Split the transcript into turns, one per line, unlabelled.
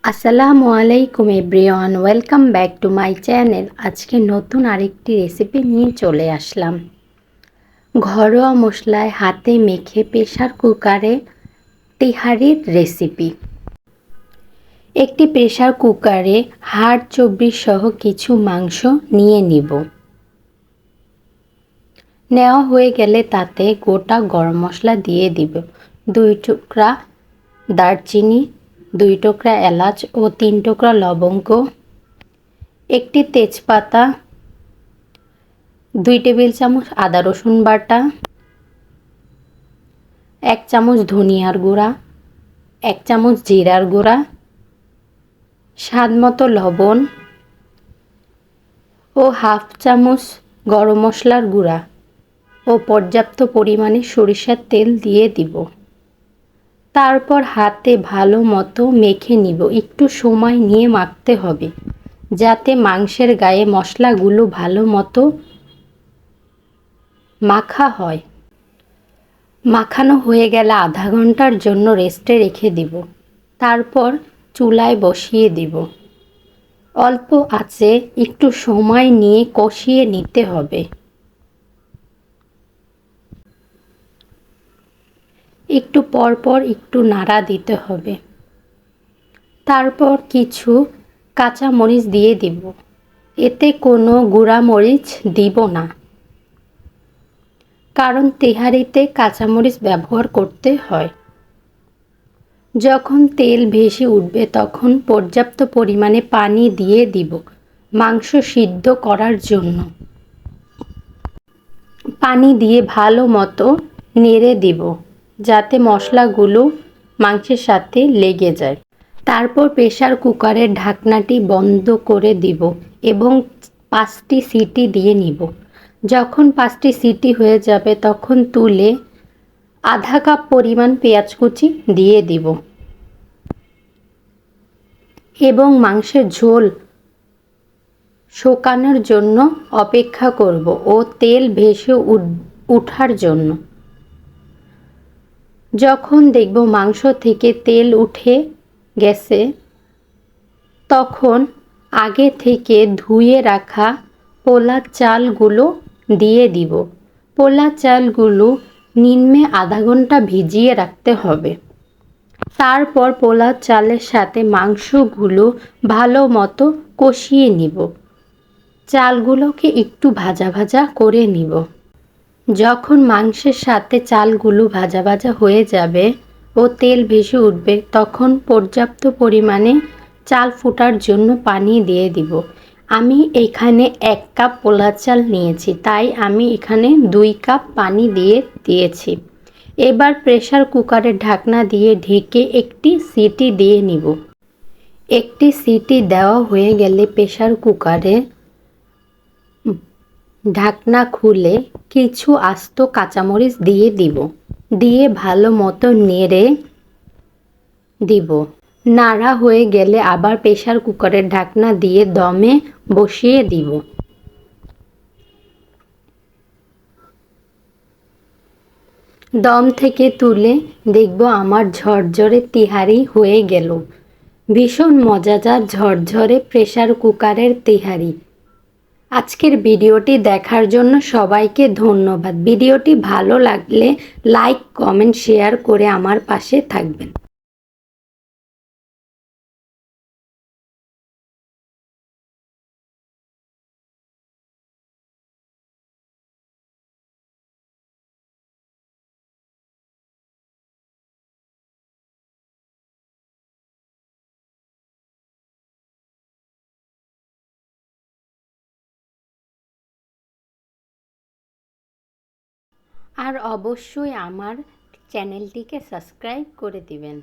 আসসালামু আলাইকুম everyone, welcome back to my channel. আজকে নতুন আরেকটি রেসিপি নিয়ে চলে আসলাম। ঘরোয়া মশলায় হাতে মেখে প্রেসার কুকারে তেহারির রেসিপি। একটি প্রেসার কুকারে হাড় চর্বি সহ কিছু মাংস নিয়ে নিব। নেওয়া হয়ে গেলে তাতে গোটা গরম মশলা দিয়ে দিব। 2 টুকরা দারচিনি, 2 টুকরা এলাচ ও 3 টুকরা লবঙ্গ, একটি তেজপাতা, 2 টেবিল চামচ আদা রসুন বাটা, 1 চামচ ধনিয়ার গুঁড়া, 1 চামচ জিরার গুঁড়া, স্বাদমতো লবণ ও হাফ চামচ গরম মশলার গুঁড়া ও পর্যাপ্ত পরিমাণে সরিষার তেল দিয়ে দিব। তারপর হাতে ভালো মতো মেখে নিব। একটু সময় নিয়ে মাখতে হবে যাতে মাংসের গায়ে মশলাগুলো ভালো মতো মাখা হয়। মাখানো হয়ে গেলে আধা ঘন্টার জন্য রেস্টে রেখে দিব। তারপর চুলায় বসিয়ে দিব। অল্প আঁচে একটু সময় নিয়ে কষিয়ে নিতে হবে। একটু পরপর একটু নাড়া দিতে হবে। তারপর কিছু কাঁচা মরিচ দিয়ে দিব। এতে কোনো গুঁড়া মরিচ দিব না, কারণ তেহারিতে কাঁচামরিচ ব্যবহার করতে হয়। যখন তেল ভেসে উঠবে তখন পর্যাপ্ত পরিমাণে পানি দিয়ে দিব মাংস সিদ্ধ করার জন্য। পানি দিয়ে ভালো মতো নেড়ে দিব যাতে মশলাগুলো মাংসের সাথে লেগে যায়। তারপর প্রেসার কুকারের ঢাকনাটি বন্ধ করে দিব এবং 5টি সিটি দিয়ে নিব। যখন 5টি সিটি হয়ে যাবে তখন তুলে আধা কাপ পরিমাণ পেঁয়াজ কুচি দিয়ে দিব এবং মাংসের ঝোল শুকানোর জন্য অপেক্ষা করব ও তেল ভেসে ওঠার জন্য। যখন দেখব মাংস থেকে তেল উঠে গেছে তখন আগে থেকে ধুয়ে রাখা পোলা চালগুলো দিয়ে দিব। পোলা চালগুলো নিম্নে আধা ঘন্টা ভিজিয়ে রাখতে হবে। তারপর পোলা চালের সাথে মাংসগুলো ভালো মতো কষিয়ে নিব। চালগুলোকে একটু ভাজা ভাজা করে নিব। যখন মাংসের সাথে চালগুলো ভাজা ভাজা হয়ে যাবে ও তেল ভেসে উঠবে তখন পর্যাপ্ত পরিমাণে চাল ফোটার জন্য পানি দিয়ে দিব। আমি এখানে 1 কাপ পোলা চাল নিয়েছি, তাই আমি এখানে 2 কাপ পানি দিয়েছি। এবার প্রেসার কুকারের ঢাকনা দিয়ে ঢেকে একটি সিটি দিয়ে নিব। একটি সিটি দেওয়া হয়ে গেলে প্রেসার কুকারে ঢাকনা খুলে কিছু আস্ত কাঁচামরিচ দিয়ে দিব। দিয়ে ভালো মতো নেড়ে দিব। নাড়া হয়ে গেলে আবার প্রেসার কুকারের ঢাকনা দিয়ে দমে বসিয়ে দিব। দম থেকে তুলে দেখব আমার ঝরঝরে তেহারি হয়ে গেল। ভীষণ মজাদার ঝরঝরে প্রেসার কুকারের তেহারি। আজকের ভিডিওটি দেখার জন্য সবাইকে ধন্যবাদ। ভিডিওটি ভালো লাগলে লাইক, কমেন্ট, শেয়ার করে আমার পাশে থাকবেন। আর অবশ্যই আমার চ্যানেলটিকে সাবস্ক্রাইব করে দিবেন।